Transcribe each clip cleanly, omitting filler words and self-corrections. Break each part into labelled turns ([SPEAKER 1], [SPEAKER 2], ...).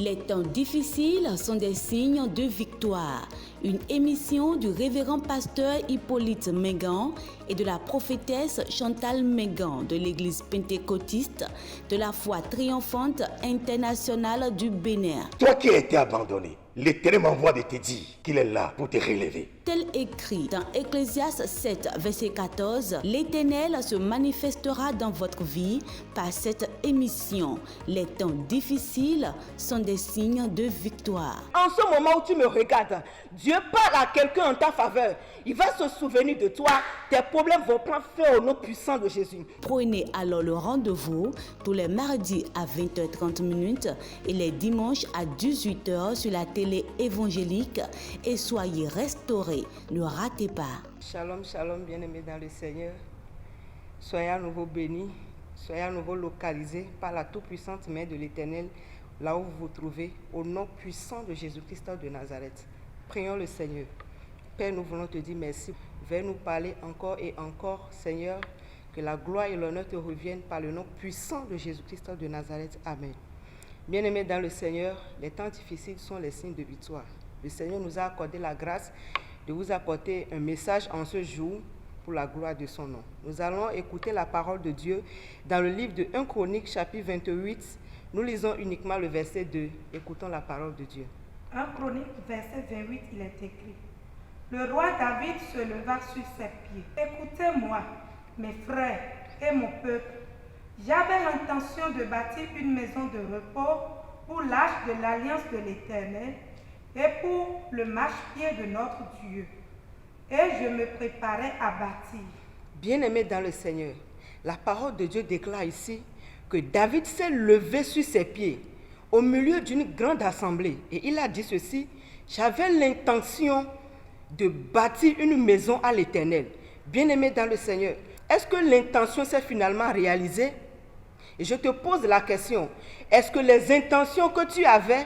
[SPEAKER 1] Les temps difficiles sont des signes de victoire. Une émission du révérend pasteur Hippolyte Mengan et de la prophétesse Chantal Mengan de l'église pentecôtiste de la foi triomphante internationale du Bénin.
[SPEAKER 2] Toi qui as été abandonné, l'Éternel m'envoie de te dire qu'il est là pour te relever.
[SPEAKER 1] Tel écrit dans Ecclésiaste 7, verset 14, l'Éternel se manifestera dans votre vie par cette émission. Les temps difficiles sont des signes de victoire.
[SPEAKER 3] En ce moment où tu me regardes, Dieu parle à quelqu'un en ta faveur. Il va se souvenir de toi. Tes problèmes vont prendre fin au nom puissant de Jésus.
[SPEAKER 1] Prenez alors le rendez-vous tous les mardis à 20h30 et les dimanches à 18h sur la télé évangélique et soyez restaurés. Ne ratez pas.
[SPEAKER 3] Shalom, shalom, bien-aimés dans le Seigneur. Soyez à nouveau bénis, soyez à nouveau localisés par la toute-puissante main de l'Éternel, là où vous vous trouvez, au nom puissant de Jésus-Christ de Nazareth. Prions le Seigneur. Père, nous voulons te dire merci. Viens nous parler encore et encore, Seigneur, que la gloire et l'honneur te reviennent par le nom puissant de Jésus-Christ de Nazareth. Amen. Bien-aimés dans le Seigneur, les temps difficiles sont les signes de victoire. Le Seigneur nous a accordé la grâce de vous apporter un message en ce jour pour la gloire de son nom. Nous allons écouter la parole de Dieu dans le livre de 1 Chronique, chapitre 28. Nous lisons uniquement le verset 2. Écoutons la parole de Dieu.
[SPEAKER 4] 1 Chronique, verset 28, il est écrit. Le roi David se leva sur ses pieds. Écoutez-moi, mes frères et mon peuple. J'avais l'intention de bâtir une maison de repos pour l'arche de l'alliance de l'Éternel et pour le marchepied de notre Dieu. Et je me préparais à bâtir.
[SPEAKER 3] Bien-aimés dans le Seigneur, la parole de Dieu déclare ici que David s'est levé sur ses pieds au milieu d'une grande assemblée. Et il a dit ceci, j'avais l'intention de bâtir une maison à l'Éternel. Bien-aimés dans le Seigneur, est-ce que l'intention s'est finalement réalisée? Et je te pose la question, est-ce que les intentions que tu avais,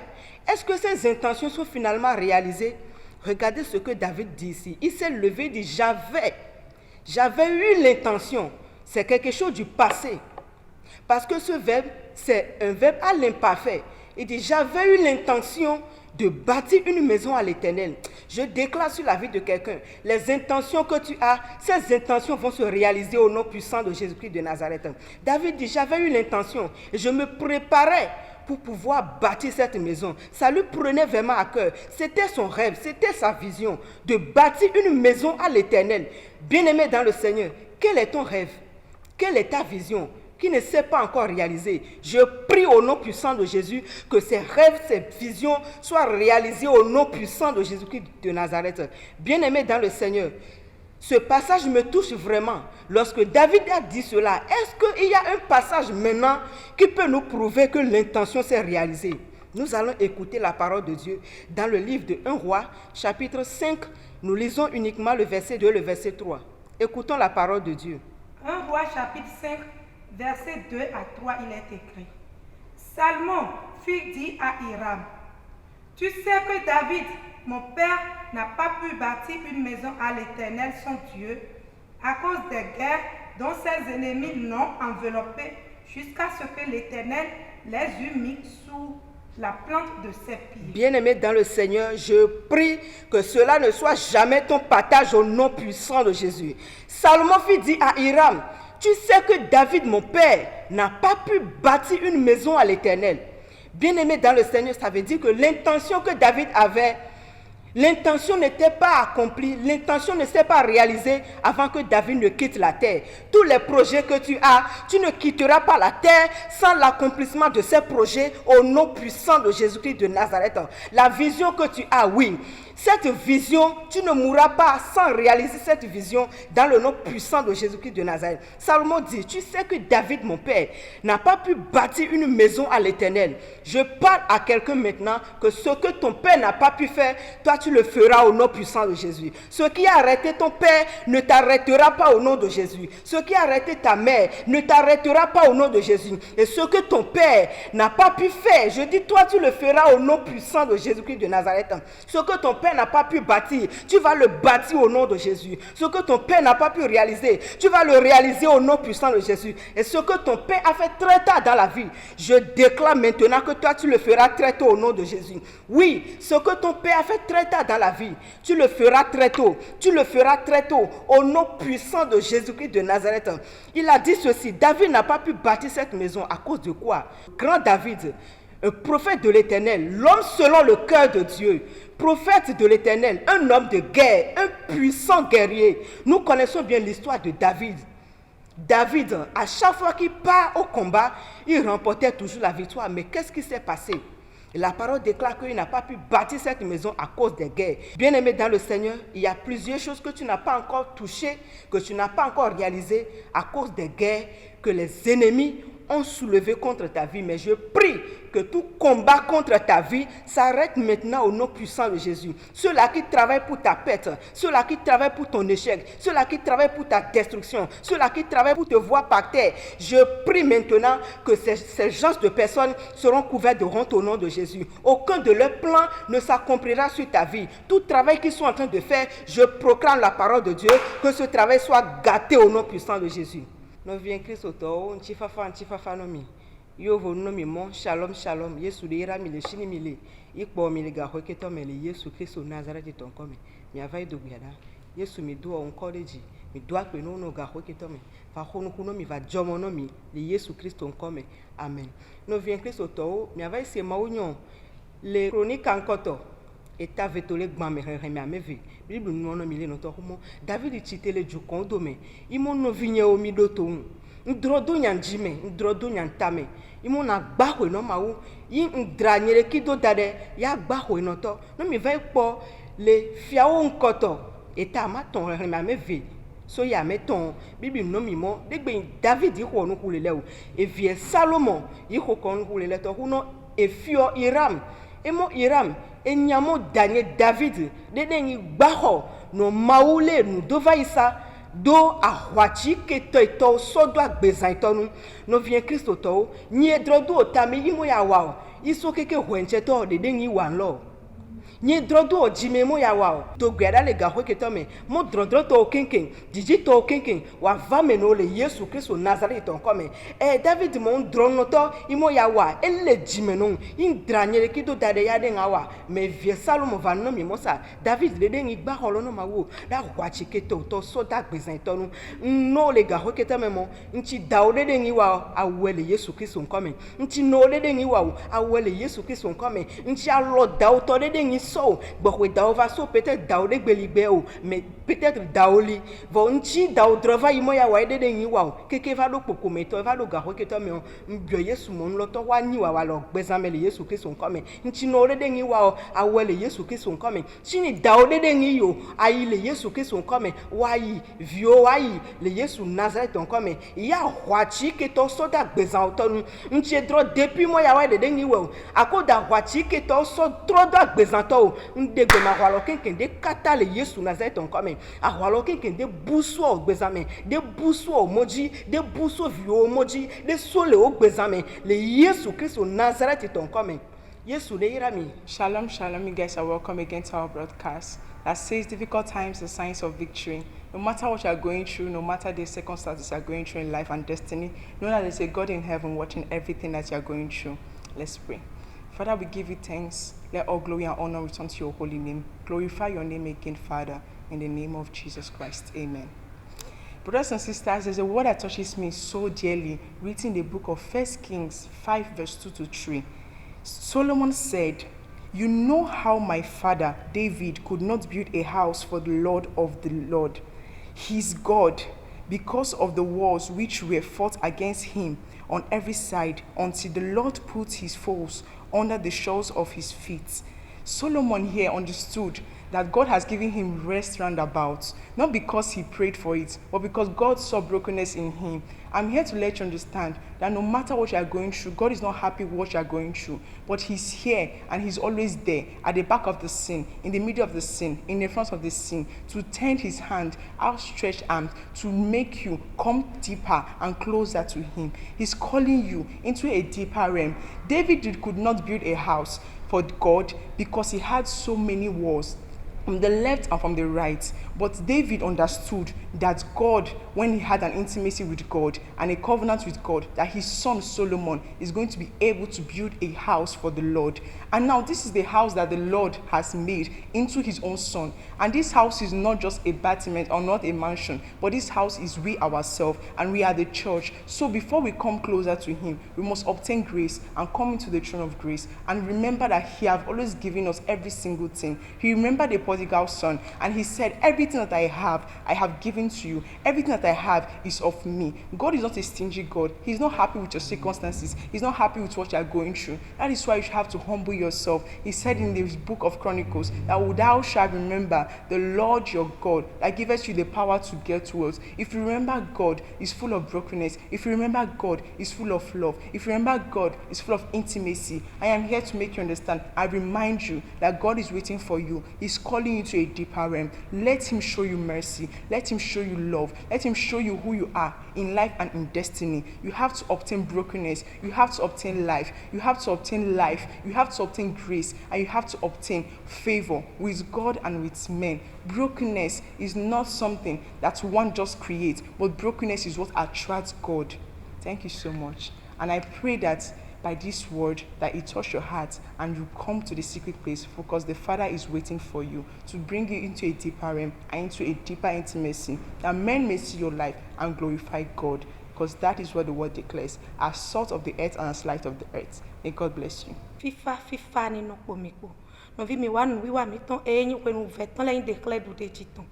[SPEAKER 3] est-ce que ces intentions sont finalement réalisées? Regardez ce que David dit ici. Il s'est levé et dit, j'avais eu l'intention. C'est quelque chose du passé. Parce que ce verbe, c'est un verbe à l'imparfait. Il dit, j'avais eu l'intention de bâtir une maison à l'Éternel. Je déclare sur la vie de quelqu'un, les intentions que tu as, ces intentions vont se réaliser au nom puissant de Jésus-Christ de Nazareth. David dit, j'avais eu l'intention et je me préparais pour pouvoir bâtir cette maison. Ça lui prenait vraiment à cœur. C'était son rêve, c'était sa vision de bâtir une maison à l'Éternel. Bien-aimé dans le Seigneur, quel est ton rêve? Quelle est ta vision qui ne s'est pas encore réalisée? Je prie au nom puissant de Jésus que ces rêves, ces visions soient réalisées au nom puissant de Jésus-Christ de Nazareth. Bien-aimé dans le Seigneur, ce passage me touche vraiment. Lorsque David a dit cela, est-ce qu'il y a un passage maintenant qui peut nous prouver que l'intention s'est réalisée? Nous allons écouter la parole de Dieu dans le livre de 1 Roi, chapitre 5. Nous lisons uniquement le verset 2 et le verset 3. Écoutons la parole de Dieu.
[SPEAKER 4] 1 Roi, chapitre 5, verset 2 à 3, il est écrit. Salmon fut dit à Hiram, tu sais que David, mon père, n'a pas pu bâtir une maison à l'Éternel, son Dieu, à cause des guerres dont ses ennemis l'ont enveloppé, jusqu'à ce que l'Éternel les eût mis sous la plante de ses pieds.
[SPEAKER 3] Bien-aimé dans le Seigneur, je prie que cela ne soit jamais ton partage au nom puissant de Jésus. Salomon fit dit à Hiram, tu sais que David, mon père, n'a pas pu bâtir une maison à l'Éternel. Bien-aimé dans le Seigneur, ça veut dire que l'intention que David avait, l'intention n'était pas accomplie, l'intention ne s'est pas réalisée avant que David ne quitte la terre. Tous les projets que tu as, tu ne quitteras pas la terre sans l'accomplissement de ces projets au nom puissant de Jésus-Christ de Nazareth. La vision que tu as, oui, cette vision, tu ne mourras pas sans réaliser cette vision dans le nom puissant de Jésus-Christ de Nazareth. Salomon dit, tu sais que David, mon père, n'a pas pu bâtir une maison à l'Éternel. Je parle à quelqu'un maintenant que ce que ton père n'a pas pu faire, toi tu le feras au nom puissant de Jésus. Ce qui a arrêté ton père ne t'arrêtera pas au nom de Jésus. Ce qui a arrêté ta mère ne t'arrêtera pas au nom de Jésus. Et ce que ton père n'a pas pu faire, je dis toi tu le feras au nom puissant de Jésus-Christ de Nazareth. Ce que ton père père n'a pas pu bâtir, tu vas le bâtir au nom de Jésus. Ce que ton père n'a pas pu réaliser, tu vas le réaliser au nom puissant de Jésus. Et ce que ton père a fait très tard dans la vie, je déclare maintenant que toi, tu le feras très tôt au nom de Jésus. Oui, ce que ton père a fait très tard dans la vie, tu le feras très tôt. Tu le feras très tôt au nom puissant de Jésus-Christ de Nazareth. Il a dit ceci, David n'a pas pu bâtir cette maison à cause de quoi? Grand David, un prophète de l'Éternel, l'homme selon le cœur de Dieu, prophète de l'Éternel, un homme de guerre, un puissant guerrier. Nous connaissons bien l'histoire de David. David, à chaque fois qu'il part au combat, il remportait toujours la victoire. Mais qu'est-ce qui s'est passé? La parole déclare qu'il n'a pas pu bâtir cette maison à cause des guerres. Bien-aimé dans le Seigneur, il y a plusieurs choses que tu n'as pas encore touchées, que tu n'as pas encore réalisées à cause des guerres que les ennemis ont soulevé contre ta vie. Mais je prie que tout combat contre ta vie s'arrête maintenant au nom puissant de Jésus. Ceux-là qui travaillent pour ta perte, ceux-là qui travaillent pour ton échec, ceux-là qui travaillent pour ta destruction, ceux-là qui travaillent pour te voir par terre, je prie maintenant que ces genres de personnes seront couverts de honte au nom de Jésus. Aucun de leurs plans ne s'accomplira sur ta vie. Tout travail qu'ils sont en train de faire, je proclame la parole de Dieu, que ce travail soit gâté au nom puissant de Jésus. Nous vient Christ auto, nchifafa nomi. Yo vo nomi mon shalom shalom. Yesu de ira mile shini mile. Ikpo mile ga hoketo mele Yesu Christ Nazareth ton come. Mi avai do biada. Yesu mi do on college. Mi do akpe no no ga hoketo me. Fa hono kuno mi va jomo no mi le Yesu Christ ton come. Amen. Nous vient Christ auto, mi avai se maunion. Les chroniques enkoto. Eta vetole gbame reme ameve bible nu ono mile no to humo David chitele jukon do me imo no vinye omi do to ndrodo nyanjime ndrodo nyantame imo na gbahwe no mawo yi ndranyere kido dade ya gbahwe no to no mi vai po le fiawo nkoto eta ma ton reme ameve so ya meton bible no mi mo degbe David ho no kulele o evie Salomon yi ho kon kulele to huno efio Iram emo Iram enyamo Daniel David dedeni gbaho no maule nu dovaisa do ahwachi keto ito sodo agbezan ito nu no vien Kristo to ni edrodo otami imo ya wa iso keke hwenche to dedeni wa lo ni drodo ojime mo ya wa to gbeda le ga hoketo me mo drodo to kinkin diji to kinkin wa va me no le Yesu Kristo Nazareth ton come David mo drono to imo ya wa ele jime no indranyere kido dade ya de ngawa me vie Salomo va no mi mo sa David le de ngi gba holo no mawo da kwa chiketo to so da gbezan to no le ga hoketo me mo nchi daode de ngi wa awele Yesu Kristo come nchi no le de ngi wa awele Yesu Kristo come nchi alo dawo to de ngi so gbogbo dawo va so peut-être dawo de gbeligbe o mais peut-être daoli vo nchi dawo drova imo ya wa de ngi wa keke va do poko meto va do ga hoketo me mbio Yesu mo nlo to wa ni wa lo gbezan me le Yesu Kristo come nchi no le de ngi wa awele Yesu Kristo come chini dawo de ngi yo ayi le Yesu Kristo come wa yi vio wa yi le Yesu Nazareth come ya hwachi keto so da gbezan to nu nchi dro depuis mo ya wa de ngi wa akoda hwachi keto so tro da gbezan to ndegbe ma hwalo kenken de kata le Yesu Nazareth come a hwalo kenken de buso ogbezame de buso omoji de buso vio omoji de sole ogbezame le Yesu Kristo Nazareth ton come Yesu le irami.
[SPEAKER 5] Shalom, shalom, you guys are welcome again to our broadcast that says difficult times, the signs of victory. No matter what you are going through, no matter the circumstances you are going through in life and destiny, know that there's a God in heaven watching everything that you are going through. Let's pray. Father, we give you thanks. Let all glory and honor return to your holy name. Glorify your name again, Father, in the name of Jesus Christ. Amen. Brothers and sisters, there's a word that touches me so dearly, written in the book of 1 Kings 5, verse 2 to 3. Solomon said, "You know how my father David could not build a house for the Lord of the Lord, his God, because of the wars which were fought against him on every side, until the Lord put his foes under the soles of his feet." Solomon here understood that God has given him rest roundabout, not because he prayed for it, but because God saw brokenness in him. I'm here to let you understand that no matter what you are going through, God is not happy with what you are going through, but he's here and he's always there at the back of the scene, in the middle of the scene, in the front of the scene, to tend his hand, outstretched arms, to make you come deeper and closer to him. He's calling you into a deeper realm. David could not build a house for God because he had so many wars from the left and from the right. But David understood that God, when he had an intimacy with God and a covenant with God, that his son Solomon is going to be able to build a house for the Lord. And now this is the house that the Lord has made into his own son. And this house is not just a bâtiment or not a mansion, but this house is we ourselves, and we are the church. So before we come closer to him, we must obtain grace and come into the throne of grace and remember that he has always given us every single thing. He remembered the prodigal son, and he said, everything that I have given to you. Everything that I have is of me. God is not a stingy God. He's not happy with your circumstances. He's not happy with what you are going through. That is why you should have to humble yourself. He said in the book of Chronicles that thou shalt remember the Lord your God that giveth you the power to get wealth. If you remember God is full of brokenness, if you remember God is full of love, if you remember God is full of intimacy, I am here to make you understand. I remind you that God is waiting for you. He's calling you to a deeper realm. Let him show you mercy. Let him show you love. Let him show you who you are in life and in destiny. You have to obtain brokenness. You have to obtain life. You have to obtain life. You have to obtain grace. And you have to obtain favor with God and with men. Brokenness is not something that one just creates, but brokenness is what attracts God. Thank you so much. And I pray that by this word that it touch your heart and you come to the secret place, because the Father is waiting for you to bring you into a deeper realm and into a deeper intimacy, that men may see your life and glorify God, because that is what the word declares, as salt of the earth and as light of the earth. May God bless you.
[SPEAKER 4] FIFA ni no pomiko. No vi mi wa nu wi wa mi ton eyin pe nu ve ton leyin declare do de jiton.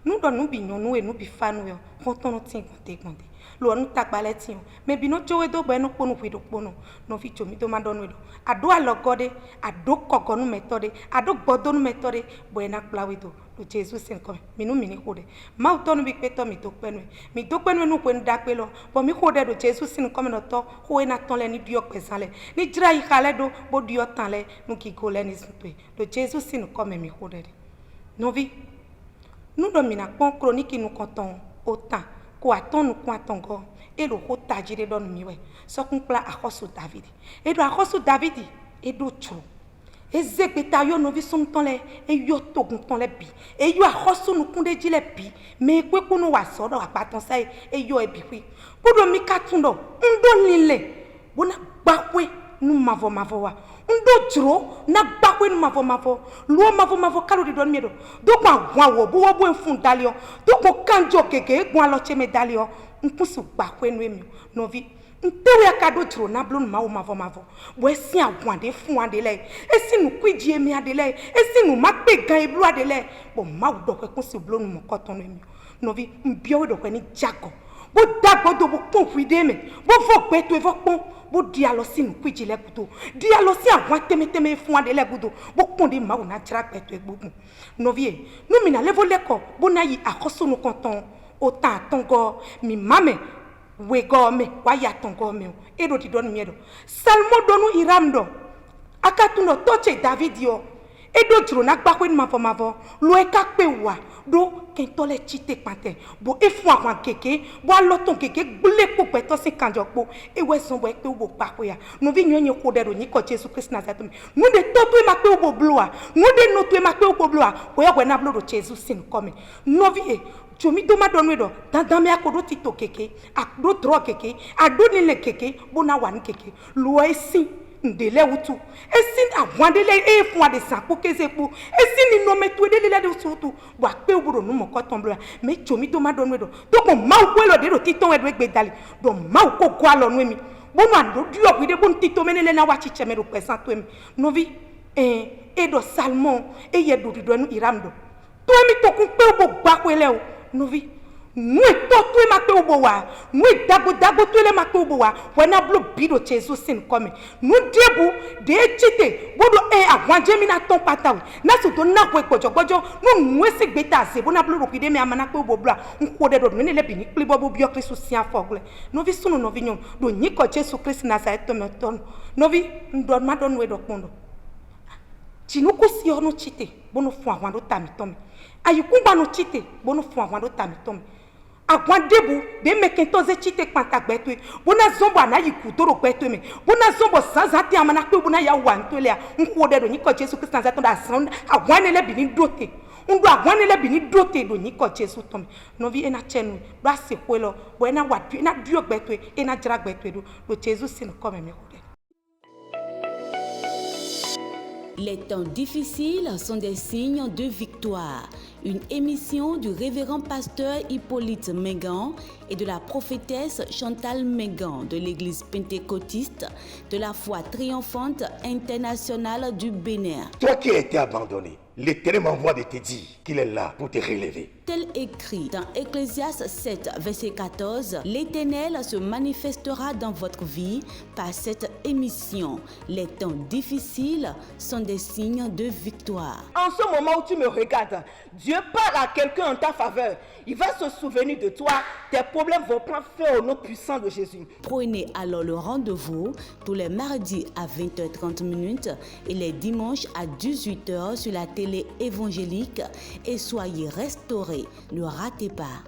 [SPEAKER 4] Nu do nu bi yon nu e nu bi fa nu yo. Kon ton no tin gun de. Lo nu takbale tin me bi no jowe do gbe no ponu wi do ponu no fi jomi do ma do nu do ado alogode ado kokonu metode ado gbodo nu metode bo ena plawe do Jesus sen ko mi nu mi ni kode ma to nu bi pe to mi do penu nu pe nda pe lo bo mi kode do Jesus sen ko me no to ho ena ton le ni dio pesale ni jira yi kale do bo dio tan le nu ki go le ni sunpe do Jesus sen ko me mi kode no vi nu do mi na pon chronique nu konton autant ko atonu ko atongo e lo ko tajire don mi we so kun pla akoso David e do akoso David e do tro e zegbeta yo no vi sun ton le e yo togun ton le bi e yo akoso nu kun de jile bi me pe ko nu wa so do apaton sai e yo e bi wi bodo mi katundo ndo lile bona gbakwe nu mavo wa ndo jro na gbakwe nu mavo lo mavo kalo di don mi do do kwa wo bo enfun dalio do ko kanjo keke egun alo che me dalio npusu gbakwe nu emi no vi ntewe akado jro na blo nu mavo bo esi agun ade fun ade le esi nu kwiji emi ade le esi nu ma pe gan eblu ade le bo ma do kwekun si blo nu mo koton nu emi no vi mbio do kwe ni jago bo dagbo do bo pon fide me bo fo pe to e fo pon bo dia lo sinu kwiji le gudo dia lo si àwọn temeteme fun ade le gudo bo pon de ma na tira pe to egbogun no vie no mi na level leko bo na yi akoso nu konton o ta tongo mi mame we go me wa ya tongo me e do ti don mi edo salmo donu iramdo akatuno toche David yo e do juro na gbakwe ni mavo lo e ka pe wa do ken to le chite pate bo e fun àwọn keke bo aloton keke gbule po pe to sin kanjo po e we son bo e pe wo papo ya no vi nyon ko de ro ni ko Jesus Christ Nazareth no de to to e ma pe wo bloa no de no to e ma pe wo bloa ko yo na blo do Jesus sin come no vi e jomi do ma do no do dandan me akodo ti to keke akdo dro keke ado ni le keke bo na wa ni keke lo e sin ndele wutu esi awandele e fun ade sanpo kesepo esi ni no metu edele de sutu bo ape oburo nu mo ko tomblo me jomi do ma do no do to ko ma wo lo de do titon edo egbe dali do ma ko go alo nu emi bo no ando di obi de bo ntito menele na wa chiche me do pesan to emi no vi e do salmon e ye do di do nu iramdo to emi to kun pe obo gba pele o no vi nu to to e ma pe obo wa nu dago to ele ma pe obo wa when ablo bido Jesus sin come nu debu de chite bodo àwọn jemi na ton pata na so to na ko epojogbojo nu esi gbeta se bo na blo ropide mi amana pe obo bla nko de do mi le bi ni ple bobo bio Kristo sian fogle no vi sunu no vi nyon do nyi ko Jesus Christ Nazareth to me ton no vi ndo ma don we do pondo chinu ko si onu chite bo no fun àwọn do tami ton ayikun ba no chite bo no fun àwọn do tami ton àwọn debu be meken to ze chite panta gbeto bona zombo anayi kudoro gbeto me bona zombo sanzati amana pe bona ya wa ntole a nko de do ni ko Jesus Christ Nazareth da san àwọn ele bi ni dote On doit voir les bini doté de ni ko Jésus tom. No vi ena chenu, doit se kwelo, bo ena wadu, ena dio betwe, ena jra betwe do Jésus sin comme me ko.
[SPEAKER 1] Les temps difficiles sont des signes de victoire. Une émission du révérend pasteur Hippolyte Mengan et de la prophétesse Chantal Mengan de l'église pentecôtiste de la foi triomphante internationale du Bénin.
[SPEAKER 2] Toi qui as été abandonné, l'Éternel m'envoie de te dire qu'il est là pour te relever.
[SPEAKER 1] Tel écrit dans Ecclésiaste 7, verset 14, l'Éternel se manifestera dans votre vie par cette émission. Les temps difficiles sont des signes de victoire.
[SPEAKER 3] En ce moment où tu me regardes, Dieu parle à quelqu'un en ta faveur. Il va se souvenir de toi. Tes problèmes vont prendre fin au nom puissant de Jésus.
[SPEAKER 1] Prenez alors le rendez-vous tous les mardis à 20h30 et les dimanches à 18h sur la télé évangélique et soyez restaurés. Ne ratez pas.